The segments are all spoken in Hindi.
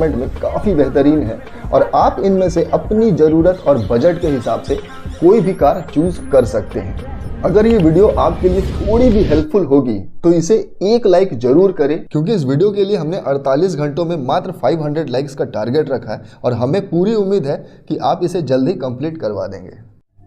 में काफ़ी बेहतरीन है और आप इनमें से अपनी ज़रूरत और बजट के हिसाब से कोई भी कार चूज़ कर सकते हैं। अगर ये वीडियो आपके लिए थोड़ी भी हेल्पफुल होगी तो इसे एक लाइक जरूर करें, क्योंकि इस वीडियो के लिए हमने 48 घंटों में मात्र 500 लाइक्स का टारगेट रखा है और हमें पूरी उम्मीद है कि आप इसे जल्द ही कंप्लीट करवा देंगे।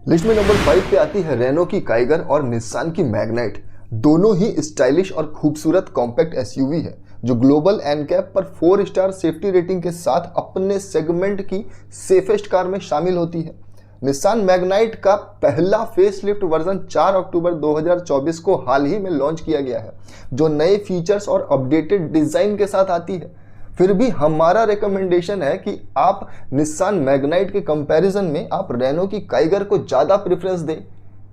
लिस्ट में नंबर 5 पे आती है रेनो की काइगर और निस्सान की मैग्नाइट। दोनों ही स्टाइलिश और खूबसूरत कॉम्पैक्ट एसयूवी है जो ग्लोबल एनकैप पर 4 स्टार सेफ्टी रेटिंग के साथ अपने सेगमेंट की सेफेस्ट कार में शामिल होती है। निस्सान मैग्नाइट का पहला फेसलिफ्ट वर्जन 4 अक्टूबर 2024 को हाल ही में लॉन्च किया गया है, जो नए फीचर्स और अपडेटेड डिजाइन के साथ आती है। फिर भी हमारा रिकमेंडेशन है कि आप निस्सान मैग्नाइट के कंपैरिजन में आप रेनो की काइगर को ज़्यादा प्रेफरेंस दें,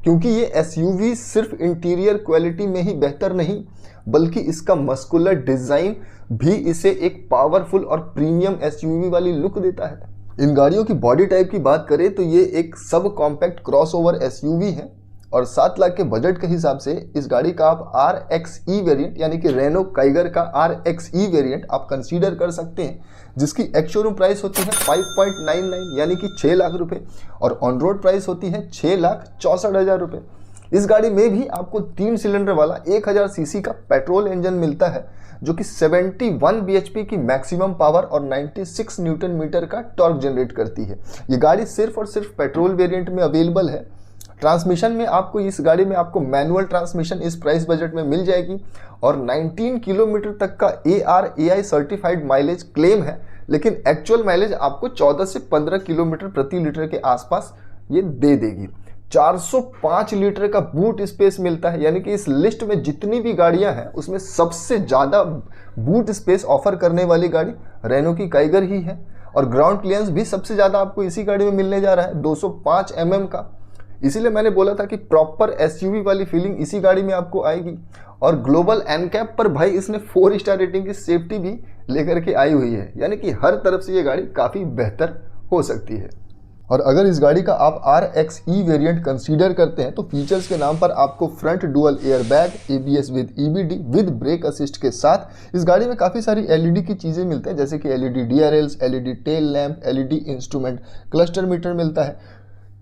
क्योंकि ये एसयूवी सिर्फ इंटीरियर क्वालिटी में ही बेहतर नहीं बल्कि इसका मस्कुलर डिजाइन भी इसे एक पावरफुल और प्रीमियम एसयूवी वाली लुक देता है। इन गाड़ियों की बॉडी टाइप की बात करें तो ये एक सब कॉम्पैक्ट क्रॉसओवर एसयूवी है और 7 लाख के बजट के हिसाब से इस गाड़ी का आप RXE वेरिएंट यानी कि रेनो काइगर का RXE वेरिएंट आप कंसीडर कर सकते हैं, जिसकी एक्स शोरूम प्राइस होती है 5.99 यानी कि 6 लाख रुपए और ऑन रोड प्राइस होती है 6,64,000 रुपए। इस गाड़ी में भी आपको 3 सिलेंडर वाला 1000 सीसी का पेट्रोल इंजन मिलता है जो कि 71 bhp की मैक्सिमम पावर और 96 न्यूटन मीटर का टॉर्क जनरेट करती है। ये गाड़ी सिर्फ और सिर्फ पेट्रोल वेरिएंट में अवेलेबल है। ट्रांसमिशन में आपको इस गाड़ी में आपको मैनुअल ट्रांसमिशन इस प्राइस बजट में मिल जाएगी और 19 किलोमीटर तक का ARAI सर्टिफाइड माइलेज क्लेम है, लेकिन एक्चुअल माइलेज आपको 14 से 15 किलोमीटर प्रति लीटर के आसपास ये दे देगी। 405 लीटर का बूट स्पेस मिलता है, यानी कि इस लिस्ट में जितनी भी गाड़ियां हैं उसमें सबसे ज़्यादा बूट स्पेस ऑफर करने वाली गाड़ी रेनो की काइगर ही है और ग्राउंड क्लियरेंस भी सबसे ज़्यादा आपको इसी गाड़ी में मिलने जा रहा है 205 mm का। इसीलिए मैंने बोला था कि प्रॉपर एसयूवी वाली फीलिंग इसी गाड़ी में आपको आएगी और ग्लोबल एनकैप पर भाई इसने 4 स्टार रेटिंग की सेफ्टी भी लेकर के आई हुई है, यानी कि हर तरफ से ये गाड़ी काफ़ी बेहतर हो सकती है। और अगर इस गाड़ी का आप RXE वेरिएंट कंसीडर करते हैं तो फीचर्स के नाम पर आपको front dual air bag, ABS with EBD with brake assist के साथ इस गाड़ी में काफ़ी सारी LED की चीज़ें मिलते हैं, जैसे कि LED DRLs, LED tail lamp, LED instrument cluster meter मिलता है।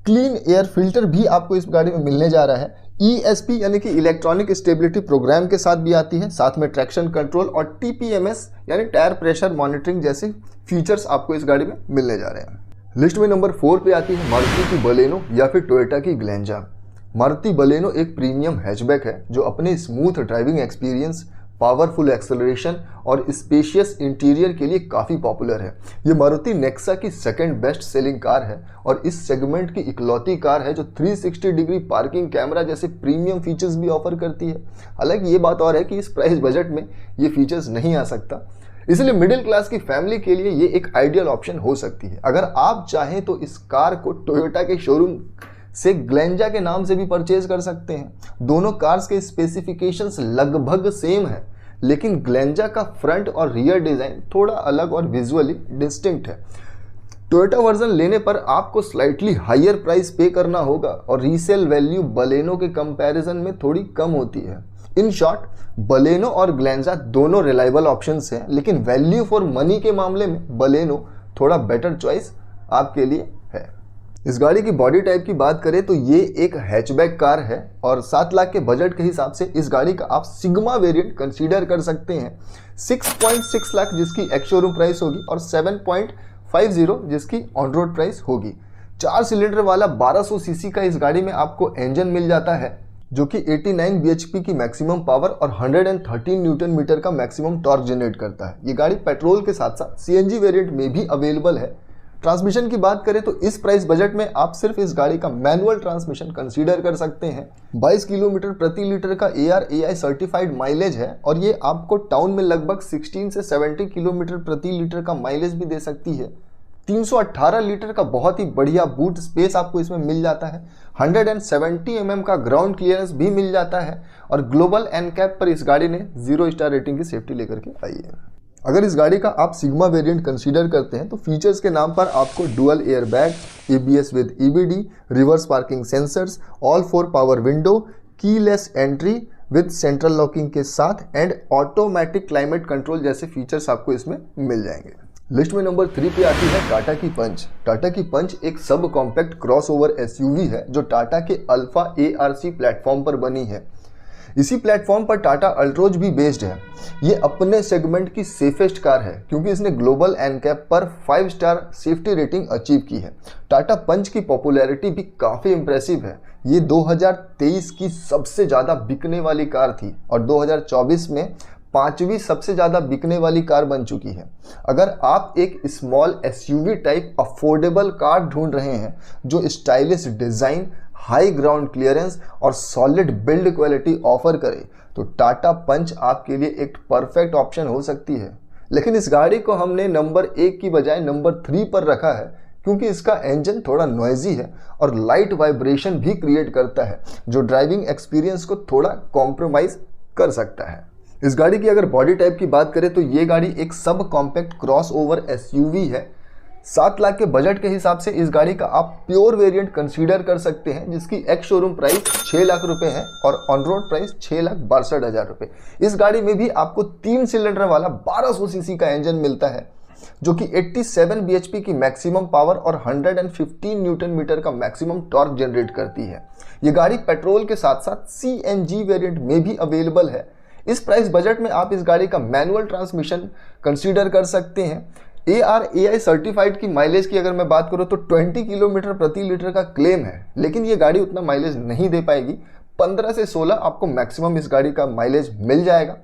क्लीन एयर फिल्टर भी आपको इस गाड़ी में मिलने जा रहा है। ESP यानी कि इलेक्ट्रॉनिक स्टेबिलिटी प्रोग्राम के साथ भी आती है, साथ में ट्रैक्शन कंट्रोल और TPMS यानी टायर प्रेशर मॉनिटरिंग जैसे फीचर्स आपको इस गाड़ी में मिलने जा रहे हैं। लिस्ट में नंबर 4 पे आती है मारुति की बलेनो या फिर टोयोटा की ग्लेंजा। मारुति बलेनो एक प्रीमियम हैचबैक है जो अपने smooth driving experience, powerful acceleration और स्पेशियस इंटीरियर के लिए काफ़ी पॉपुलर है। ये मारुति नेक्सा की सेकंड बेस्ट सेलिंग कार है और इस सेगमेंट की इकलौती कार है जो 360 डिग्री पार्किंग कैमरा जैसे प्रीमियम फीचर्स भी ऑफर करती है। हालांकि ये बात और है कि इस प्राइस बजट में ये फीचर्स नहीं आ सकता, इसलिए मिडिल क्लास की फैमिली के लिए ये एक आइडियल ऑप्शन हो सकती है। अगर आप चाहें तो इस कार को टोयोटा के शोरूम से ग्लेंजा के नाम से भी परचेज कर सकते हैं। दोनों कार्स के स्पेसिफिकेशंस लगभग सेम है, लेकिन ग्लेंजा का फ्रंट और रियर डिजाइन थोड़ा अलग और विजुअली डिस्टिंक्ट है। टोयोटा वर्जन लेने पर आपको स्लाइटली हायर प्राइस पे करना होगा और रीसेल वैल्यू बलेनो के कंपैरिजन में थोड़ी कम होती है। इन शॉर्ट, बलेनो और ग्लेंजा दोनों रिलायबल ऑप्शंस हैं, लेकिन वैल्यू फॉर मनी के मामले में बलेनो थोड़ा बेटर चॉइस आपके लिए है। इस गाड़ी की बॉडी टाइप की बात करें तो ये एक हैचबैक कार है और 7 लाख के बजट के हिसाब से इस गाड़ी का आप सिग्मा वेरिएंट कंसीडर कर सकते हैं। 6.6 लाख जिसकी एक्स शोरूम प्राइस होगी और 7.50 जिसकी ऑन रोड प्राइस होगी। 4 सिलेंडर वाला 1200 सीसी का इस गाड़ी में आपको इंजन मिल जाता है जो कि 89 bhp की मैक्सिमम पावर और 113 न्यूटन मीटर का मैक्सिमम टॉर्क जनरेट करता है। ये गाड़ी पेट्रोल के साथ साथ CNG वेरिएंट में भी अवेलेबल है। ट्रांसमिशन की बात करें तो इस प्राइस बजट में आप सिर्फ इस गाड़ी का मैनुअल ट्रांसमिशन कंसीडर कर सकते हैं। 22 किलोमीटर प्रति लीटर का ARAI सर्टिफाइड माइलेज है और ये आपको टाउन में लगभग 16 से 70 किलोमीटर प्रति लीटर का माइलेज भी दे सकती है। 318 लीटर का बहुत ही बढ़िया बूट स्पेस आपको इसमें मिल जाता है। 170 mm का ग्राउंड क्लियरेंस भी मिल जाता है और ग्लोबल एनकैप पर इस गाड़ी ने 0 स्टार रेटिंग की सेफ्टी लेकर के आई है। अगर इस गाड़ी का आप सिग्मा वेरिएंट कंसीडर करते हैं तो फीचर्स के नाम पर आपको dual air bag, ABS with EBD, reverse parking sensors, all 4 power window, keyless entry with central locking के साथ एंड ऑटोमेटिक क्लाइमेट कंट्रोल जैसे फीचर्स आपको इसमें मिल जाएंगे। लिस्ट में नंबर 3 पे आती है टाटा की पंच। टाटा की पंच एक सब कॉम्पैक्ट क्रॉसओवर एसयूवी है जो टाटा के अल्फा ARC प्लेटफॉर्म पर बनी है। इसी प्लेटफॉर्म पर टाटा अल्ट्रोज भी बेस्ड है। ये अपने सेगमेंट की सेफेस्ट कार है क्योंकि इसने ग्लोबल एनकैप पर 5 स्टार सेफ्टी रेटिंग अचीव की है। टाटा पंच की पॉपुलैरिटी भी काफ़ी इंप्रेसिव है। ये 2023 की सबसे ज़्यादा बिकने वाली कार थी और 2024 में 5वीं सबसे ज़्यादा बिकने वाली कार बन चुकी है। अगर आप एक small SUV type affordable car ढूंढ रहे हैं जो stylish design, high ground clearance और सॉलिड बिल्ड क्वालिटी ऑफर करे तो टाटा पंच आपके लिए एक परफेक्ट ऑप्शन हो सकती है। लेकिन इस गाड़ी को हमने नंबर 1 की बजाय नंबर 3 पर रखा है क्योंकि इसका इंजन थोड़ा नॉइजी है और लाइट वाइब्रेशन भी क्रिएट करता है जो ड्राइविंग एक्सपीरियंस को थोड़ा कॉम्प्रोमाइज कर सकता है। इस गाड़ी की अगर बॉडी टाइप की बात करें तो ये गाड़ी एक सब कॉम्पैक्ट क्रॉसओवर एसयूवी है। 7 लाख के बजट के हिसाब से इस गाड़ी का आप प्योर वेरिएंट कंसीडर कर सकते हैं जिसकी एक्स शोरूम प्राइस 6 लाख रुपए है और ऑन रोड प्राइस 6,62,000 रुपए। इस गाड़ी में भी आपको 3 सिलेंडर वाला 1200 सीसी का इंजन मिलता है जो कि 87 bhp की मैक्सिमम पावर और 115 न्यूटन मीटर का मैक्सिमम टॉर्क जनरेट करती है। ये गाड़ी पेट्रोल के साथ साथ CNG वेरिएंट में भी अवेलेबल है। इस प्राइस बजट में आप इस गाड़ी का मैनुअल ट्रांसमिशन कंसीडर कर सकते हैं। ARAI सर्टिफाइड की माइलेज की अगर मैं बात करूं तो 20 किलोमीटर प्रति लीटर का क्लेम है, लेकिन ये गाड़ी उतना माइलेज नहीं दे पाएगी। 15 से 16 आपको मैक्सिमम इस गाड़ी का माइलेज मिल जाएगा।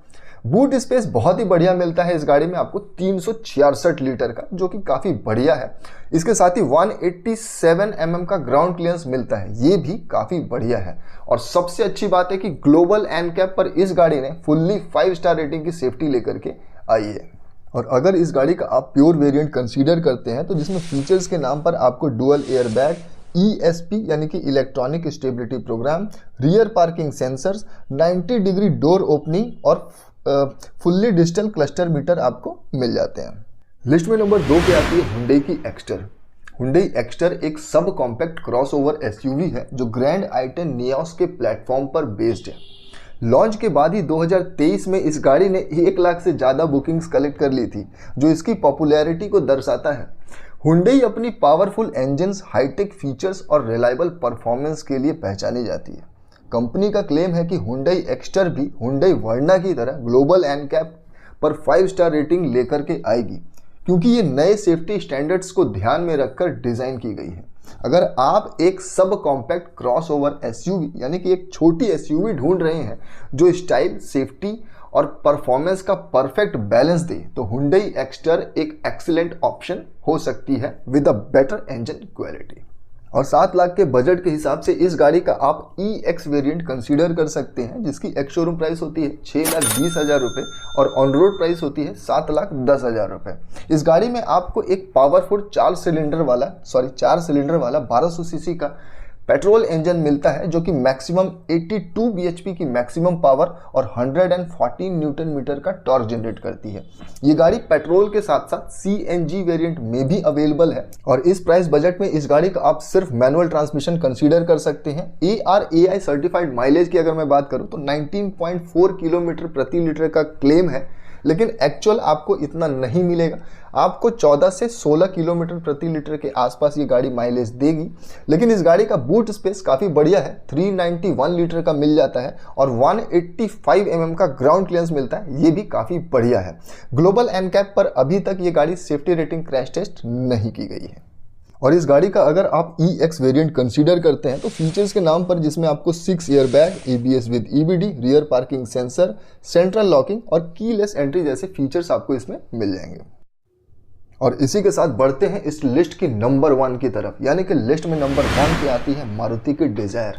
बूट स्पेस बहुत ही बढ़िया मिलता है इस गाड़ी में आपको 366 लीटर का, जो कि काफ़ी बढ़िया है। इसके साथ ही 187 mm का ग्राउंड क्लियरेंस मिलता है, ये भी काफ़ी बढ़िया है। और सबसे अच्छी बात है कि ग्लोबल एनकैप पर इस गाड़ी ने फुल्ली 5 स्टार रेटिंग की सेफ्टी लेकर के आई है। और अगर इस गाड़ी का आप प्योर वेरिएंट कंसीडर करते हैं तो जिसमें फीचर्स के नाम पर आपको डुअल एयरबैग, ESP यानी कि electronic stability program, rear parking sensors, 90 degree door opening और फुल्ली डिजिटल क्लस्टर मीटर आपको मिल जाते हैं। लिस्ट में नंबर 2 पे आती है हुंडई की एक्स्टर। हुंडई एक्स्टर एक सब कॉम्पैक्ट क्रॉसओवर एसयूवी है जो ग्रैंड i10 नियोस के प्लेटफॉर्म पर बेस्ड है। लॉन्च के बाद ही 2023 में इस गाड़ी ने 1 लाख से ज़्यादा बुकिंग्स कलेक्ट कर ली थी, जो इसकी पॉपुलैरिटी को दर्शाता है। हुंडई अपनी पावरफुल इंजन्स, हाईटेक फीचर्स और रिलायबल परफॉर्मेंस के लिए पहचानी जाती है। कंपनी का क्लेम है कि हुंडई एक्स्टर भी हुंडई वर्ना की तरह ग्लोबल एनकैप पर 5 स्टार रेटिंग लेकर के आएगी क्योंकि ये नए सेफ्टी स्टैंडर्ड्स को ध्यान में रखकर डिज़ाइन की गई है। अगर आप एक सब कॉम्पैक्ट क्रॉसओवर एसयूवी यानी कि एक छोटी एसयूवी ढूंढ रहे हैं जो स्टाइल, सेफ्टी और परफॉर्मेंस का परफेक्ट बैलेंस दे तो हुंडई एक्स्टर एक एक्सीलेंट ऑप्शन हो सकती है with a better engine quality. और 7 लाख के बजट के हिसाब से इस गाड़ी का आप EX वेरिएंट कंसीडर कर सकते हैं जिसकी एक्स शोरूम प्राइस होती है 6,20,000 रुपये और ऑन रोड प्राइस होती है 7,10,000 रुपये। इस गाड़ी में आपको एक पावरफुल 4 सिलेंडर वाला 1200 सीसी का पेट्रोल इंजन मिलता है जो कि मैक्सिमम 82 bhp की मैक्सिमम पावर और 114 न्यूटन मीटर का टॉर्क जनरेट करती है। ये गाड़ी पेट्रोल के साथ साथ CNG वेरिएंट में भी अवेलेबल है और इस प्राइस बजट में इस गाड़ी का आप सिर्फ मैनुअल ट्रांसमिशन कंसीडर कर सकते हैं। ARAI सर्टिफाइड माइलेज की अगर मैं बात करूं तो 19.4 किलोमीटर प्रति लीटर का क्लेम है, लेकिन एक्चुअल आपको इतना नहीं मिलेगा। आपको 14 से 16 किलोमीटर प्रति लीटर के आसपास ये गाड़ी माइलेज देगी, लेकिन इस गाड़ी का बूट स्पेस काफ़ी बढ़िया है। 391 लीटर का मिल जाता है और 185 mm का ग्राउंड क्लियरेंस मिलता है, ये भी काफ़ी बढ़िया है। ग्लोबल एनकैप पर अभी तक ये गाड़ी सेफ्टी रेटिंग क्रैश टेस्ट नहीं की गई है। और इस गाड़ी का अगर आप EX वेरिएंट कंसीडर करते हैं तो फीचर्स के नाम पर जिसमें आपको 6 airbag, ABS with EBD, rear parking sensor, central locking और कीलेस एंट्री जैसे फीचर्स आपको इसमें मिल जाएंगे। और इसी के साथ बढ़ते हैं इस लिस्ट की नंबर 1 की तरफ, यानी कि लिस्ट में नंबर 1 पे आती है मारुति की डिजायर।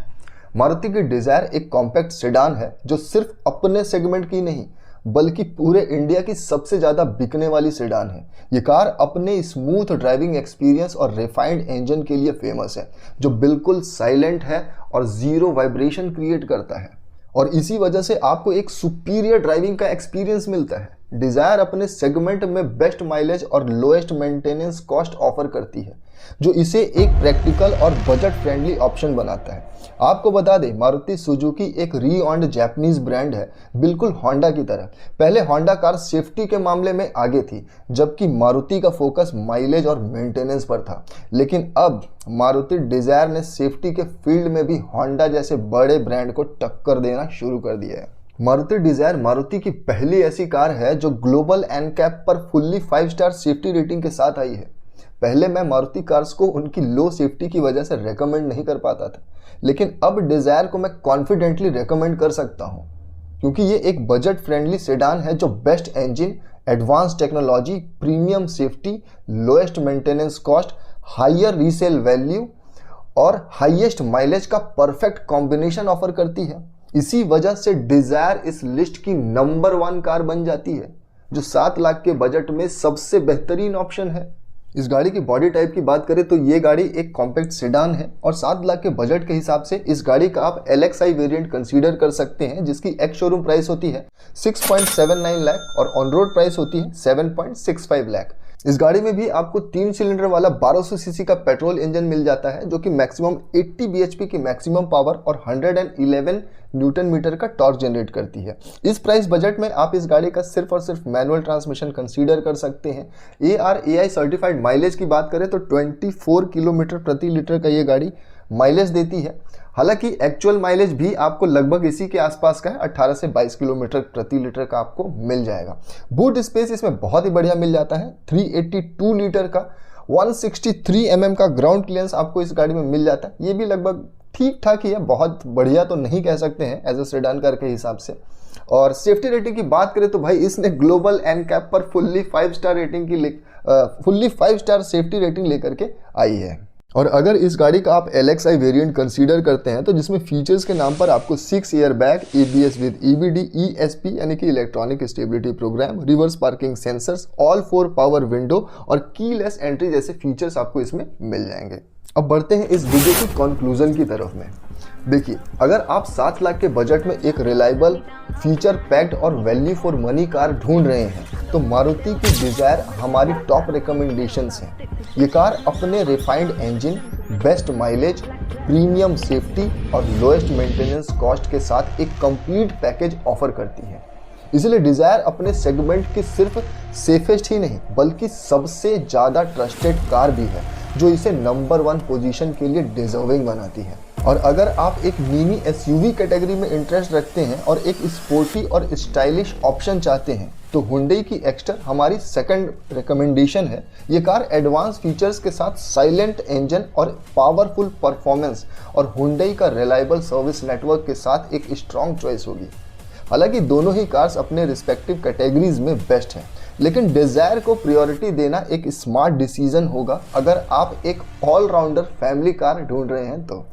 मारुति की डिजायर एक कॉम्पैक्ट सेडान है जो सिर्फ अपने सेगमेंट की नहीं बल्कि पूरे इंडिया की सबसे ज़्यादा बिकने वाली सेडान है। ये कार अपने स्मूथ ड्राइविंग एक्सपीरियंस और रिफाइंड इंजन के लिए फेमस है जो बिल्कुल साइलेंट है और ज़ीरो वाइब्रेशन क्रिएट करता है और इसी वजह से आपको एक सुपीरियर ड्राइविंग का एक्सपीरियंस मिलता है। डिजायर अपने सेगमेंट में बेस्ट माइलेज और लोएस्ट मेंटेनेंस कॉस्ट ऑफर करती है, जो इसे एक प्रैक्टिकल और बजट फ्रेंडली ऑप्शन बनाता है। आपको बता दें, मारुति सुजुकी एक री-ऑन्ड जापानीज ब्रांड है, बिल्कुल होंडा की तरह। पहले होंडा कार सेफ्टी के मामले में आगे थी, जबकि मारुति का फोकस माइलेज और मेंटेनेंस पर था। लेकिन अब मारुति डिजायर ने सेफ्टी के फील्ड में भी होंडा जैसे बड़े ब्रांड को टक्कर देना शुरू कर दिया है। मारुति डिजायर मारुति की पहली ऐसी कार है जो ग्लोबल एनकैप पर फुल्ली 5 स्टार सेफ्टी रेटिंग के साथ आई है। पहले मैं मारुति कार्स को उनकी लो सेफ्टी की वजह से रेकमेंड नहीं कर पाता था, लेकिन अब डिजायर को मैं कॉन्फिडेंटली रेकमेंड कर सकता हूं, क्योंकि ये एक बजट फ्रेंडली सेडान है जो best engine, advance technology, premium safety, lowest maintenance cost, higher resale value और हाईएस्ट माइलेज का परफेक्ट कॉम्बिनेशन ऑफर करती है। इसी वजह से डिजायर इस लिस्ट की नंबर 1 कार बन जाती है, जो 7 लाख के बजट में सबसे बेहतरीन ऑप्शन है। इस गाड़ी की बॉडी टाइप की बात करें तो ये गाड़ी एक कॉम्पैक्ट सेडान है और 7 लाख के बजट के हिसाब से इस गाड़ी का आप LXi वेरिएंट कंसीडर कर सकते हैं, जिसकी एक्स शोरूम प्राइस होती है 6.79 लाख और ऑन रोड प्राइस होती है 7.65 लाख। इस गाड़ी में भी आपको 3 सिलेंडर वाला 1200 सीसी का पेट्रोल इंजन मिल जाता है, जो कि मैक्सिमम 80 bhp की मैक्सिमम पावर और 111 न्यूटन मीटर का टॉर्क जनरेट करती है। इस प्राइस बजट में आप इस गाड़ी का सिर्फ और सिर्फ मैनुअल ट्रांसमिशन कंसीडर कर सकते हैं। ARAI सर्टिफाइड माइलेज की बात करें तो 24 किलोमीटर प्रति लीटर का ये गाड़ी माइलेज देती है। हालांकि एक्चुअल माइलेज भी आपको लगभग इसी के आसपास का है, 18 से 22 किलोमीटर प्रति लीटर का आपको मिल जाएगा। बूट स्पेस इसमें बहुत ही बढ़िया मिल जाता है। 382 लीटर का 163 mm का ग्राउंड क्लियरेंस आपको इस गाड़ी में मिल जाता है। ये भी लगभग ठीक ठाक ही है, बहुत बढ़िया तो नहीं कह सकते हैं एज ए सेडान कार के हिसाब से। और सेफ्टी रेटिंग की बात करें तो भाई इसने ग्लोबल एनकैप पर फुल्ली 5 स्टार रेटिंग की फुल्ली 5 स्टार सेफ्टी रेटिंग लेकर के आई है। और अगर इस गाड़ी का आप LXi वेरिएंट कंसीडर करते हैं तो जिसमें फीचर्स के नाम पर आपको 6 air bag, ABS with EBD, ESP यानी कि electronic stability program, reverse parking sensors, all 4 power window और कीलेस एंट्री जैसे फीचर्स आपको इसमें मिल जाएंगे। अब बढ़ते हैं इस वीडियो की कंक्लूजन की तरफ में। देखिए, अगर आप 7 लाख के बजट में एक रिलायबल, फीचर पैक्ड और वैल्यू फॉर मनी कार ढूंढ रहे हैं तो मारुति की डिजायर हमारी टॉप रिकमेंडेशंस हैं। ये कार अपने refined engine, best mileage, premium safety और लोएस्ट मेंटेनेंस कॉस्ट के साथ एक कंप्लीट पैकेज ऑफर करती है। इसलिए डिजायर अपने सेगमेंट की सिर्फ सेफेस्ट ही नहीं बल्कि सबसे ज़्यादा ट्रस्टेड कार भी है, जो इसे नंबर 1 पोजीशन के लिए डिजर्विंग बनाती है। और अगर आप एक मिनी SUV कैटेगरी में इंटरेस्ट रखते हैं और एक स्पोर्टी और स्टाइलिश ऑप्शन चाहते हैं तो हुंडई की एक्स्टर हमारी सेकंड रिकमेंडेशन है। ये कार एडवांस फीचर्स के साथ साइलेंट इंजन और पावरफुल परफॉर्मेंस और हुंडई का रिलायबल सर्विस नेटवर्क के साथ एक स्ट्रॉन्ग चॉइस होगी। हालांकि दोनों ही कार्स अपने रिस्पेक्टिव कैटेगरीज में बेस्ट हैं, लेकिन डिजायर को प्रायोरिटी देना एक स्मार्ट डिसीजन होगा अगर आप एक ऑलराउंडर फैमिली कार ढूंढ रहे हैं तो।